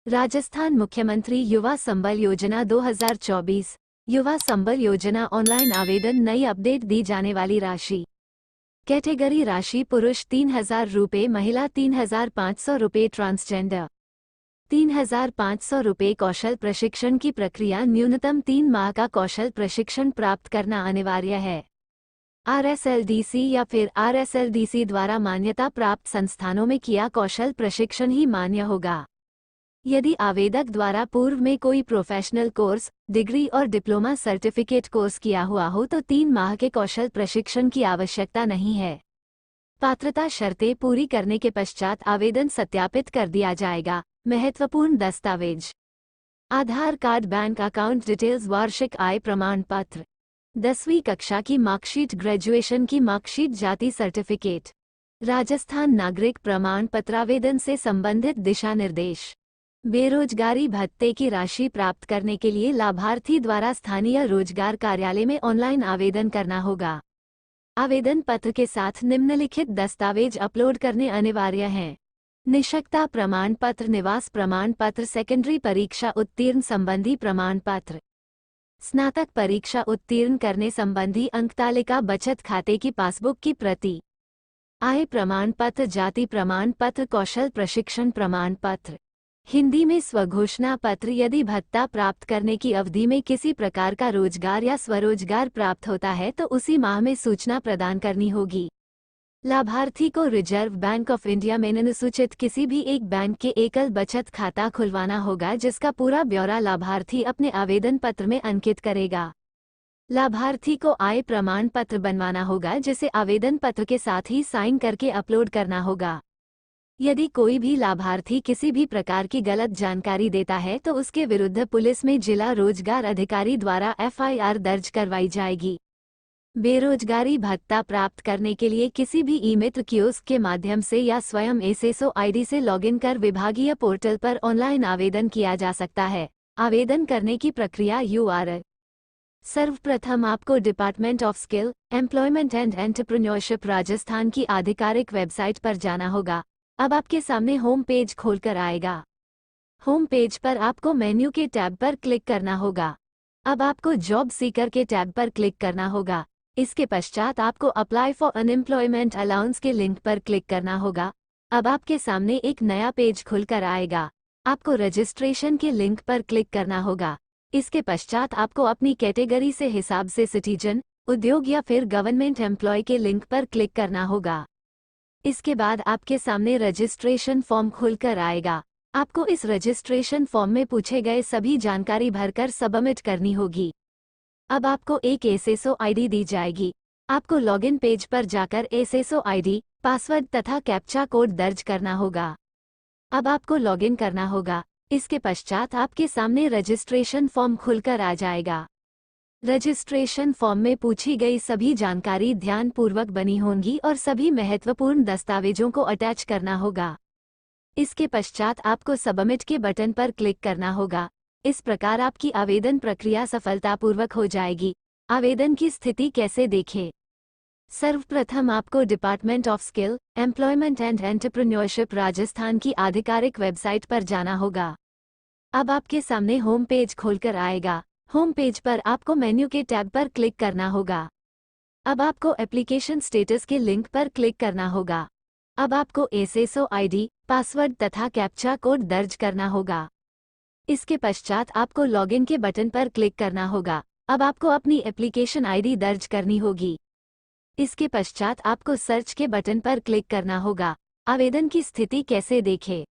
राजस्थान मुख्यमंत्री युवा संबल योजना 2024। युवा संबल योजना ऑनलाइन आवेदन। नई अपडेट दी जाने वाली राशि। कैटेगरी राशि पुरुष 3,000 रुपये, महिला 3,500 रुपये, ट्रांसजेंडर 3,500 रुपये। कौशल प्रशिक्षण की प्रक्रिया न्यूनतम 3 माह का कौशल प्रशिक्षण प्राप्त करना अनिवार्य है। RSLDC या फिर RSLDC द्वारा मान्यता प्राप्त संस्थानों में किया कौशल प्रशिक्षण ही मान्य होगा। यदि आवेदक द्वारा पूर्व में कोई प्रोफेशनल कोर्स, डिग्री और डिप्लोमा सर्टिफिकेट कोर्स किया हुआ हो तो 3 माह के कौशल प्रशिक्षण की आवश्यकता नहीं है। पात्रता शर्तें पूरी करने के पश्चात आवेदन सत्यापित कर दिया जाएगा। महत्वपूर्ण दस्तावेज: आधार कार्ड, बैंक अकाउंट डिटेल्स, वार्षिक आय प्रमाण पत्र, 10वीं कक्षा की मार्कशीट, ग्रेजुएशन की मार्कशीट, जाति सर्टिफिकेट, राजस्थान नागरिक प्रमाण पत्र। आवेदन से संबंधित दिशा निर्देश। बेरोजगारी भत्ते की राशि प्राप्त करने के लिए लाभार्थी द्वारा स्थानीय रोजगार कार्यालय में ऑनलाइन आवेदन करना होगा। आवेदन पत्र के साथ निम्नलिखित दस्तावेज अपलोड करने अनिवार्य हैं: निष्ठता प्रमाण पत्र, निवास प्रमाण पत्र, सेकेंडरी परीक्षा उत्तीर्ण संबंधी प्रमाण पत्र, स्नातक परीक्षा उत्तीर्ण करने संबंधी अंकतालिका, बचत खाते की पासबुक की प्रति, आय प्रमाण पत्र, जाति प्रमाण पत्र, कौशल प्रशिक्षण प्रमाण पत्र, हिंदी में स्वघोषणा पत्र। यदि भत्ता प्राप्त करने की अवधि में किसी प्रकार का रोजगार या स्वरोजगार प्राप्त होता है तो उसी माह में सूचना प्रदान करनी होगी। लाभार्थी को रिजर्व बैंक ऑफ इंडिया में अनुसूचित किसी भी एक बैंक के एकल बचत खाता खुलवाना होगा, जिसका पूरा ब्यौरा लाभार्थी अपने आवेदन पत्र में अंकित करेगा। लाभार्थी को आय प्रमाण पत्र बनवाना होगा, जिसे आवेदन पत्र के साथ ही साइन करके अपलोड करना होगा। यदि कोई भी लाभार्थी किसी भी प्रकार की गलत जानकारी देता है तो उसके विरुद्ध पुलिस में जिला रोजगार अधिकारी द्वारा FIR दर्ज करवाई जाएगी। बेरोजगारी भत्ता प्राप्त करने के लिए किसी भी ई-मित्र कियोस्क के माध्यम से या स्वयं SSO ID से लॉगिन कर विभागीय पोर्टल पर ऑनलाइन आवेदन किया जा सकता है। आवेदन करने की प्रक्रिया URL: सर्वप्रथम आपको department of skill, employment and entrepreneurship Rajasthan की आधिकारिक वेबसाइट पर जाना होगा। अब आपके सामने होम पेज खोलकर आएगा। होम पेज पर आपको मेन्यू के टैब पर क्लिक करना होगा। अब आपको जॉब सीकर के टैब पर क्लिक करना होगा। इसके पश्चात आपको अप्लाई फॉर अनएम्प्लॉयमेंट अलाउंस के लिंक पर क्लिक करना होगा। अब आपके सामने एक नया पेज खुलकर आएगा। आपको रजिस्ट्रेशन के लिंक पर क्लिक करना होगा। इसके पश्चात आपको अपनी कैटेगरी से हिसाब से सिटीजन, उद्योग या फिर गवर्नमेंट एम्प्लॉय के लिंक पर क्लिक करना होगा। इसके बाद आपके सामने रजिस्ट्रेशन फॉर्म खुलकर आएगा। आपको इस रजिस्ट्रेशन फॉर्म में पूछे गए सभी जानकारी भरकर सबमिट करनी होगी। अब आपको एक SSO ID दी जाएगी। आपको लॉगिन पेज पर जाकर SSO ID, पासवर्ड तथा कैप्चा कोड दर्ज करना होगा। अब आपको लॉगिन करना होगा। इसके पश्चात आपके सामने रजिस्ट्रेशन फॉर्म खुलकर आ जाएगा। रजिस्ट्रेशन फॉर्म में पूछी गई सभी जानकारी ध्यानपूर्वक बनी होंगी और सभी महत्वपूर्ण दस्तावेजों को अटैच करना होगा। इसके पश्चात आपको सबमिट के बटन पर क्लिक करना होगा। इस प्रकार आपकी आवेदन प्रक्रिया सफलतापूर्वक हो जाएगी। आवेदन की स्थिति कैसे देखें? सर्वप्रथम आपको department of skill, employment and entrepreneurship Rajasthan की आधिकारिक वेबसाइट पर जाना होगा। अब आपके सामने होम पेज खोलकर आएगा। होम पेज पर आपको मेन्यू के टैब पर क्लिक करना होगा। अब आपको एप्लीकेशन स्टेटस के लिंक पर क्लिक करना होगा। अब आपको SSO ID, पासवर्ड तथा कैप्चा कोड दर्ज करना होगा। इसके पश्चात आपको लॉगिन के बटन पर क्लिक करना होगा। अब आपको अपनी एप्लीकेशन ID दर्ज करनी होगी। इसके पश्चात आपको सर्च के बटन पर क्लिक करना होगा। आवेदन की स्थिति कैसे देखें?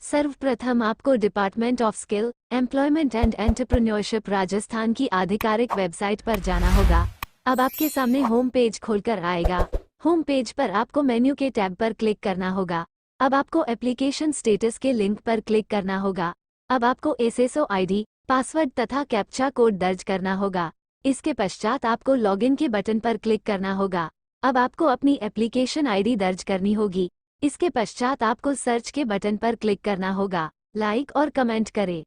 सर्वप्रथम आपको department of skill, employment and entrepreneurship Rajasthan की आधिकारिक वेबसाइट पर जाना होगा। अब आपके सामने होम पेज खोलकर आएगा। होम पेज पर आपको मेन्यू के टैब पर क्लिक करना होगा। अब आपको एप्लीकेशन स्टेटस के लिंक पर क्लिक करना होगा। अब आपको SSO ID, पासवर्ड तथा कैप्चा कोड दर्ज करना होगा। इसके पश्चात आपको लॉगिन के बटन पर क्लिक करना होगा। अब आपको अपनी एप्लीकेशन ID दर्ज करनी होगी। इसके पश्चात आपको सर्च के बटन पर क्लिक करना होगा। लाइक और कमेंट करें।